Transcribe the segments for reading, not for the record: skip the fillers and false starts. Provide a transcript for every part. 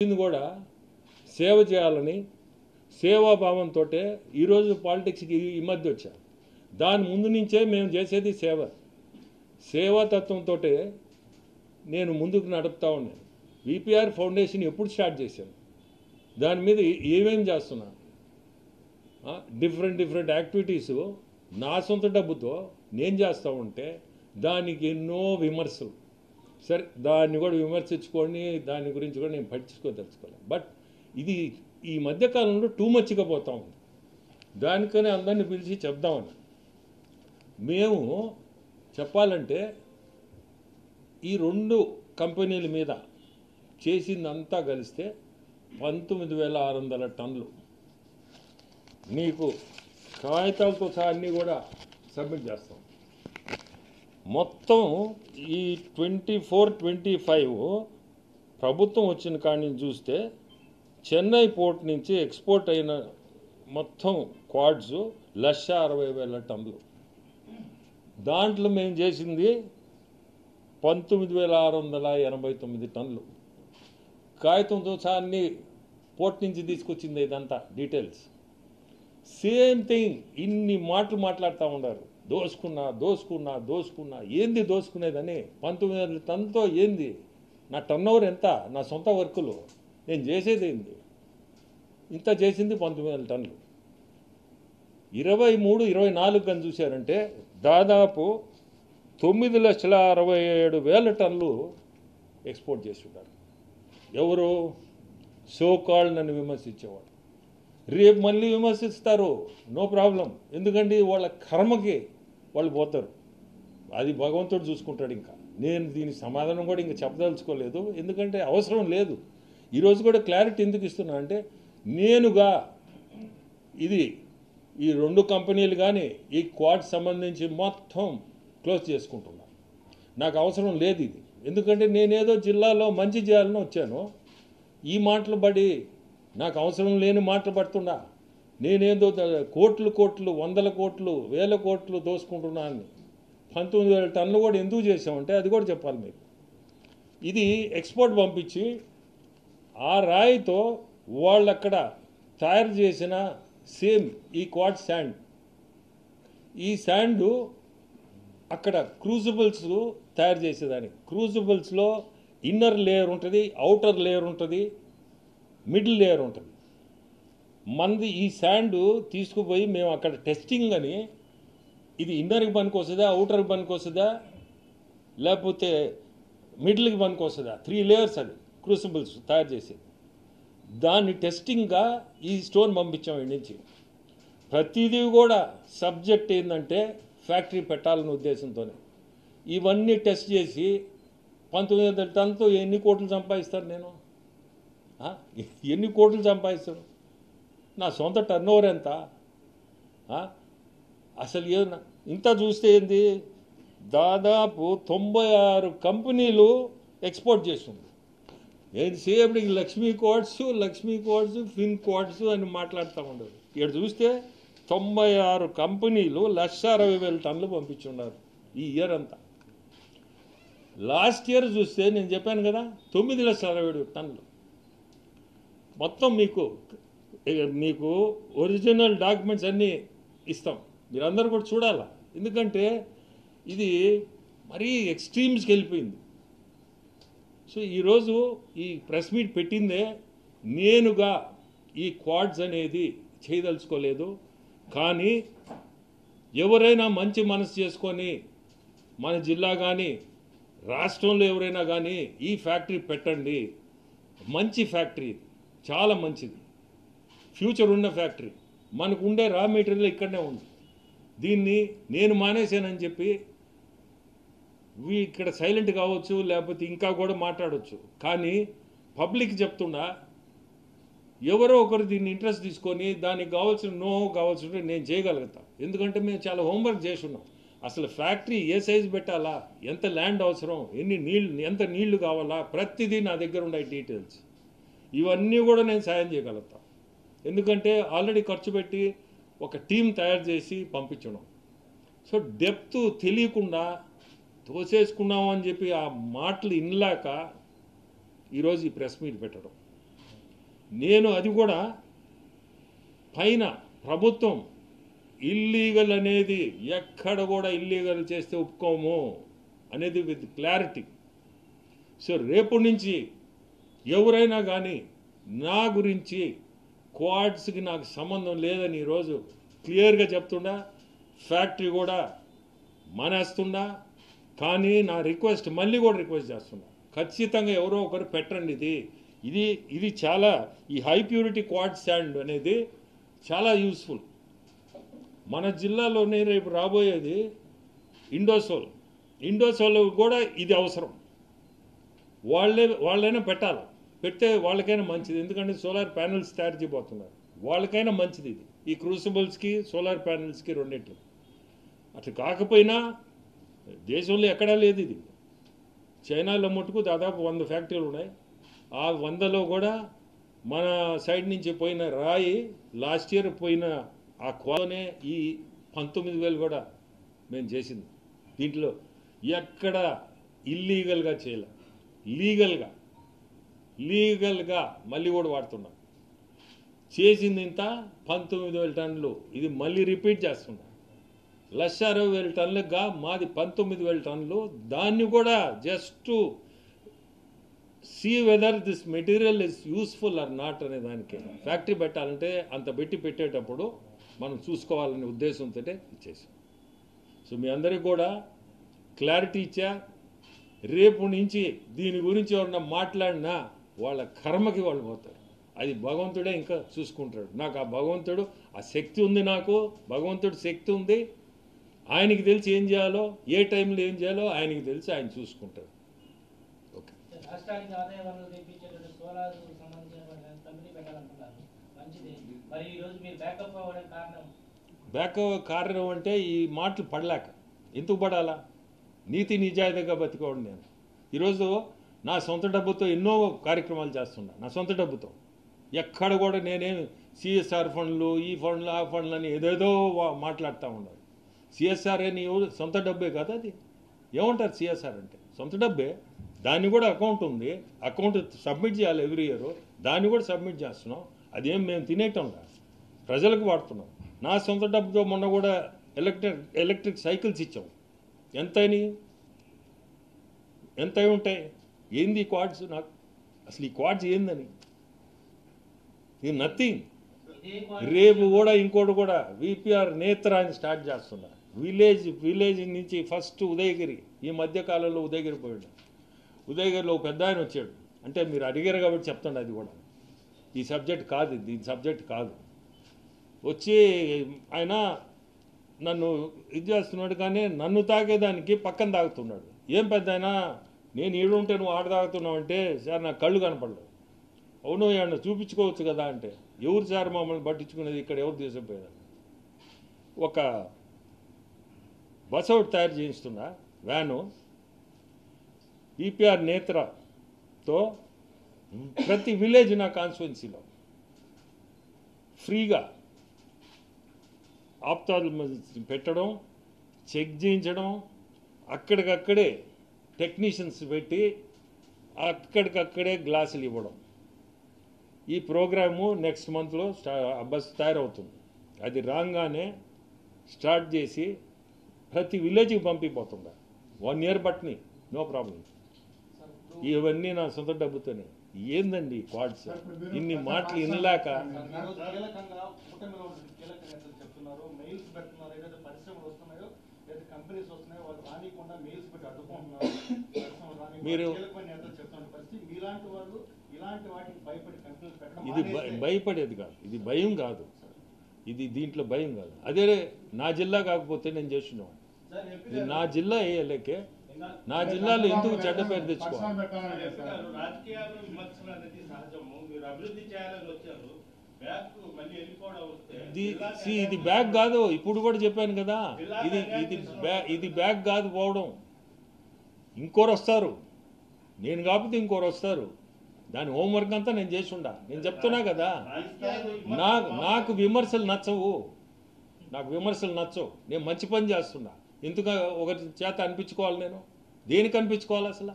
ఇది కూడా సేవ చేయాలని సేవాభావంతో ఈరోజు పాలిటిక్స్కి ఈ మధ్య వచ్చా. దాని ముందు నుంచే మేము చేసేది సేవాతత్వంతో నేను ముందుకు నడుపుతా ఉన్నాను. విపిఆర్ ఫౌండేషన్ ఎప్పుడు స్టార్ట్ చేశాను, దాని మీద ఏమేం చేస్తున్నా, డిఫరెంట్ యాక్టివిటీస్ నా సొంత డబ్బుతో నేను చేస్తూ ఉంటే దానికి ఎన్నో విమర్శలు. సరే, దాన్ని కూడా విమర్శించుకొని దాని గురించి కూడా నేను పట్టించుకోదలుచుకోలేదు. బట్ ఇది ఈ మధ్యకాలంలో టూ మచ్గా పోతా ఉంది. దానికనే అందరినీ పిలిచి చెప్దామని మేము చెప్పాలంటే ఈ రెండు కంపెనీల మీద చేసిందంతా కలిస్తే 19,600 టన్నులు మీకు కాగితాలతో సహా అన్నీ కూడా సబ్మిట్ చేస్తాం. మొత్తం ఈ 24-25 ప్రభుత్వం వచ్చిన కాడి నుంచి చూస్తే చెన్నై పోర్ట్ నుంచి ఎక్స్పోర్ట్ అయిన మొత్తం క్వాడ్స్ 1,60,000 టన్నులు. దాంట్లో మేము చేసింది 19,689 టన్నులు. కాగితంతో సహా అన్ని పోర్ట్ నుంచి తీసుకొచ్చింది ఇదంతా డీటెయిల్స్. సేమ్ థింగ్ ఇన్ని మాటలు మాట్లాడుతూ ఉన్నారు. దోసుకున్నా ఏంది దోసుకునేదని. 19,000 టన్నులతో ఏంది నా టర్న్ ఓవర్ ఎంత, నా సొంత వర్కులు నేను చేసేది ఏంది, ఇంత చేసింది 19,000 టన్నులు. 23-24 కానీ చూశారంటే దాదాపు 9,67,000 టన్నులు ఎక్స్పోర్ట్ చేస్తున్నారు. ఎవరు సో కాల్డ్ నన్ను విమర్శించేవాడు. రేపు మళ్ళీ విమర్శిస్తారు, నో ప్రాబ్లం. ఎందుకంటే వాళ్ళ కర్మకి వాళ్ళు పోతారు, అది భగవంతుడు చూసుకుంటాడు. ఇంకా నేను దీనికి సమాధానం కూడా ఇంకా చెప్పదలుచుకోలేదు, ఎందుకంటే అవసరం లేదు. ఈరోజు కూడా క్లారిటీ ఎందుకు ఇస్తున్నా అంటే నేనుగా ఈ రెండు కంపెనీలు కానీ ఈ క్వాడ్ సంబంధించి మొత్తం క్లోజ్ చేసుకుంటున్నా. నాకు అవసరం లేదు ఇది. ఎందుకంటే నేనేదో జిల్లాలో మంచి చేయాలని వచ్చాను. ఈ మాటలు పడి నాకు అవసరం లేని మాటలు పడుతున్నా. నేనేదో కోట్లు 100 కోట్లు 1000 కోట్లు దోసుకుంటున్నా అని. 19,000 టన్నులు కూడా ఎందుకు చేసామంటే అది కూడా చెప్పాలి మీకు. ఇది ఎక్స్పోర్ట్ పంపించి ఆ రాయితో వాళ్ళు అక్కడ తయారు చేసిన సేమ్ ఈ క్వాడ్ శాండ్, ఈ శాండు అక్కడ క్రూజిబుల్స్ తయారు చేసేదాన్ని. క్రూజిబుల్స్లో ఇన్నర్ లేయర్ ఉంటుంది, అవుటర్ లేయర్ ఉంటుంది, మిడిల్ లేయర్ ఉంటుంది. మంది ఈ శాండ్ తీసుకుపోయి మేము అక్కడ టెస్టింగ్ అని ఇది ఇన్నర్కి పనికి వస్తుందా, అవుటర్కి పనికి వస్తుందా, లేకపోతే మిడిల్కి పనికి వస్తుందా, 3 లేయర్స్ అది క్రూసిబుల్స్ తయారు చేసేది. దాన్ని టెస్టింగ్గా ఈ స్టోన్ పంపించాం ఇంటి నుంచి. ప్రతిదీ కూడా సబ్జెక్ట్ ఏంటంటే ఫ్యాక్టరీ పెట్టాలనే ఉద్దేశంతోనే ఇవన్నీ టెస్ట్ చేసి 19,000 టన్నుతో ఎన్ని కోట్లు సంపాదిస్తారు? నేను ఎన్ని కోట్లు సంపాదిస్తాను? నా సొంత టర్న్ ఓవర్ ఎంత? అసలు ఏదన్నా ఇంత చూస్తే ఏంది, దాదాపు 96 కంపెనీలు ఎక్స్పోర్ట్ చేస్తుంది. ఏది సేపు లక్ష్మీ కోడ్స్ ఫిన్ కోడ్స్ అని మాట్లాడుతూ ఉండదు. ఇక్కడ చూస్తే 96 కంపెనీలు 1,60,000 టన్నులు పంపించున్నారు ఈ ఇయర్ అంతా. లాస్ట్ ఇయర్ చూస్తే నేను చెప్పాను కదా 9,60,000 టన్నులు. మొత్తం మీకు ఒరిజినల్ డాక్యుమెంట్స్ అన్నీ ఇస్తాం, మీరందరూ కూడా చూడాలా. ఎందుకంటే ఇది మరీ ఎక్స్ట్రీమ్స్కి వెళ్ళిపోయింది. సో ఈరోజు ఈ ప్రెస్ మీట్ పెట్టిందే నేనుగా ఈ క్వాడ్స్ అనేది చేయదలుచుకోలేదు. కానీ ఎవరైనా మంచి మనసు చేసుకొని మన జిల్లా కానీ రాష్ట్రంలో ఎవరైనా కానీ ఈ ఫ్యాక్టరీ పెట్టండి. మంచి ఫ్యాక్టరీ, చాలా మంచిది, ఫ్యూచర్ ఉన్న ఫ్యాక్టరీ. మనకు ఉండే రా మెటీరియల్ ఇక్కడనే ఉంది. దీన్ని నేను మానేశానని చెప్పి ఇక్కడ సైలెంట్ కావచ్చు, లేకపోతే ఇంకా కూడా మాట్లాడవచ్చు. కానీ పబ్లిక్ చెప్తున్నా, ఎవరో ఒకరు దీన్ని ఇంట్రెస్ట్ తీసుకొని దానికి కావాల్సిన నేను చేయగలుగుతా. ఎందుకంటే మేము చాలా హోంవర్క్ చేస్తున్నాం. అసలు ఫ్యాక్టరీ ఏ సైజు పెట్టాలా, ఎంత ల్యాండ్ అవసరం, ఎంత నీళ్లు కావాలా, ప్రతిదీ నా దగ్గర ఉన్నాయి డీటెయిల్స్. ఇవన్నీ కూడా నేను సాయం చేయగలుగుతా. ఎందుకంటే ఆల్రెడీ ఖర్చు పెట్టి ఒక టీం తయారు చేసి పంపించడం. సో డెప్త్ తెలియకుండా తోసేసుకున్నాము అని చెప్పి ఆ మాటలు ఇనలేక ఈరోజు ఈ ప్రెస్ మీట్ పెట్టడం. నేను అది కూడా పైన ప్రభుత్వం ఇల్లీగల్ అనేది ఎక్కడ కూడా ఇల్లీగల్ చేస్తే ఒప్పుకోము అనేది విత్ క్లారిటీ. సో రేపు నుంచి ఎవరైనా కానీ నా గురించి క్వాడ్స్కి నాకు సంబంధం లేదని ఈరోజు క్లియర్గా చెప్తున్నా. ఫ్యాక్టరీ కూడా మానేస్తున్నా. కానీ నా రిక్వెస్ట్ మళ్ళీ కూడా రిక్వెస్ట్ చేస్తున్నా, ఖచ్చితంగా ఎవరో ఒకరు పెట్టండి. ఇది చాలా ఈ హై ప్యూరిటీ క్వాడ్ శాండ్ అనేది చాలా యూస్ఫుల్. మన జిల్లాలోనే రేపు రాబోయేది ఇండోసోల్ కూడా ఇది అవసరం. వాళ్ళైనా పెట్టాలి. పెడితే వాళ్ళకైనా మంచిది. ఎందుకంటే సోలార్ ప్యానెల్స్ తయారు చేయబోతున్నారు. వాళ్ళకైనా మంచిది ఇది. ఈ క్రూసిబుల్స్కి సోలార్ ప్యానెల్స్కి రెండింటికి. అట్లా కాకపోయినా దేశంలో ఎక్కడా లేదు ఇది. చైనాలో మటుకు దాదాపు 100 ఫ్యాక్టరీలు ఉన్నాయి. ఆ 100లో కూడా మన సైడ్ నుంచి పోయిన రాయి లాస్ట్ ఇయర్ పోయిన ఆ కోనే ఈ 19,000 కూడా మేము చేసింది. దీంట్లో ఎక్కడ ఇల్లీగల్గా చేయలే, లీగల్గా మళ్ళీ కూడా వాడుతున్నాం. చేసింది ఇంత 19,000 టన్నులు. ఇది మళ్ళీ రిపీట్ చేస్తున్నా. 1,60,000 టన్నులుగా మాది 19,000 టన్నులు. దాన్ని కూడా just see whether this material is useful or not అనే దానికి ఫ్యాక్టరీ పెట్టాలంటే అంత పెట్టేటప్పుడు మనం చూసుకోవాలనే ఉద్దేశంతో ఇచ్చేసాం. సో మీ అందరికీ కూడా క్లారిటీ ఇచ్చా. రేపు నుంచి దీని గురించి ఎవరన్నా మాట్లాడినా వాళ్ళ కర్మకి వాళ్ళు పోతారు. అది భగవంతుడే ఇంకా చూసుకుంటాడు. నాకు ఆ భగవంతుడు ఆ శక్తి ఉంది. నాకు భగవంతుడు శక్తి ఉంది. ఆయనకి తెలిసి ఏం చేయాలో, ఏ టైంలో ఏం చేయాలో ఆయనకి తెలిసి ఆయన చూసుకుంటాడు. ఓకే. రాష్ట్రానికి ఆదాయ వనరులు తెప్పించేటువంటి సోలార్ సంబంధించిన కంపెనీ పెట్టాలనుకున్నారు, మంచిది. మరి ఈ రోజు మీరు బ్యాకప్ అవ్వడానికి కారణం అంటే ఈ మాటలు పడలేక. ఎందుకు పడాలా? నీతి నిజాయితీగా బతికోండి. నేను ఈరోజు నా సొంత డబ్బుతో ఎన్నో కార్యక్రమాలు చేస్తున్నా. నా సొంత డబ్బుతో ఎక్కడ కూడా నేనేం సిఎస్ఆర్ ఫండ్లు, ఈ ఫండ్లు, ఆ ఫండ్లు అని ఏదేదో మాట్లాడుతూ ఉన్నారు. సిఎస్ఆర్ అని సొంత డబ్బే కదా అది. ఏమంటారు సిఎస్ఆర్ అంటే? సొంత డబ్బే. దాన్ని కూడా అకౌంట్ ఉంది. అకౌంట్ సబ్మిట్ చేయాలి ఎవ్రీ ఇయర్. దాన్ని కూడా సబ్మిట్ చేస్తున్నాం. అదేం మేము తినేయటం కాదు, ప్రజలకు వాడుతున్నాం. నా సొంత డబ్బుతో మొన్న కూడా ఎలక్ట్రిక్ సైకిల్స్ ఇచ్చాం. ఎంత ఉంటాయి? ఏంది ఈ క్వాడ్స్? నాకు అసలు ఈ క్వాడ్స్ ఏందని ఇది నథింగ్. రేపు కూడా ఇంకోటి కూడా విపిఆర్ నేత్ర అని స్టార్ట్ చేస్తున్నా. విలేజ్ నుంచి ఫస్ట్ ఉదయగిరి. ఈ మధ్యకాలంలో ఉదయగిరి పోయాడు. ఉదయగిరిలో ఒక పెద్ద ఆయన వచ్చాడు. అంటే మీరు అడిగారు కాబట్టి చెప్తాను. అది కూడా ఈ సబ్జెక్ట్ కాదు, దీని సబ్జెక్ట్ కాదు. వచ్చి ఆయన నన్ను ఇది చేస్తున్నాడు. కానీ నన్ను తాగేదానికి పక్కన తాగుతున్నాడు. ఏం పెద్ద ఆయన, నేను ఈడుంటే నువ్వు ఆడ తాగుతున్నావు అంటే, సార్ నాకు కళ్ళు కనపడలేదు. అవును, ఏమన్నా చూపించుకోవచ్చు కదా అంటే, ఎవరు సార్ మమ్మల్ని పట్టించుకునేది, ఇక్కడ ఎవరు తీసుకుపోయారు? ఒక బస్ ఒకటి తయారు చేయిస్తున్నా, వ్యాను. విపిఆర్ నేత్రతో ప్రతి విలేజ్ నా కాన్స్టిట్యున్సీలో ఫ్రీగా ఆప్తాలు పెట్టడం, చెక్ చేయించడం, అక్కడికక్కడే టెక్నీషియన్స్ పెట్టి అక్కడికక్కడే గ్లాసులు ఇవ్వడం. ఈ ప్రోగ్రాము నెక్స్ట్ మంత్లో బస్ తయారవుతుంది. అది రాగానే స్టార్ట్ చేసి ప్రతి విలేజ్కి పంపిపోతుందా. 1 year బట్ని, నో ప్రాబ్లం. ఇవన్నీ నా సొంత డబ్బుతోనే. ఏందండి క్వాడ్స్? ఇన్ని మాటలు వినలేక మీరు ఇది భయపడేది కాదు, ఇది భయం కాదు, ఇది దీంట్లో భయం కాదు. అదే నా జిల్లా కాకపోతే నేను చేస్తున్నాను. ఇది నా జిల్లా వేయలేకే. నా జిల్లాలో ఎందుకు చెడ్డ పేరు తెచ్చుకోవాలి? ఇది బ్యాగ్ కాదు. ఇప్పుడు కూడా చెప్పాను కదా, ఇది బ్యాగ్ కాదు పోవడం. ఇంకోరు వస్తారు, నేను కాకపోతే ఇంకోరు వస్తారు. దాని హోంవర్క్ అంతా నేను చేసి ఉండా. నేను చెప్తున్నా కదా, నాకు విమర్శలు నచ్చవు. నేను మంచి పని చేస్తున్నా. ఎందుకు ఒకరి చేత అనిపించుకోవాలి? నేను దేనికి అనిపించుకోవాలి? అసలు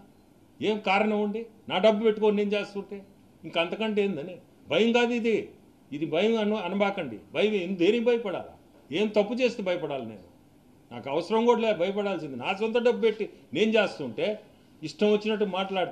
ఏం కారణం ఉండి నా డబ్బు పెట్టుకొని నేను చేస్తుంటే ఇంకంతకంటే ఏందని? భయం కాదు ఇది, ఇది భయం అనబాకండి. భయం దేనికి భయపడాలా? ఏం తప్పు చేస్తే భయపడాలి నేను? నాకు అవసరం కూడా లేదు భయపడాల్సింది. నా సొంత డబ్బు పెట్టి నేను చేస్తుంటే ఇష్టం వచ్చినట్టు మాట్లాడుతాను.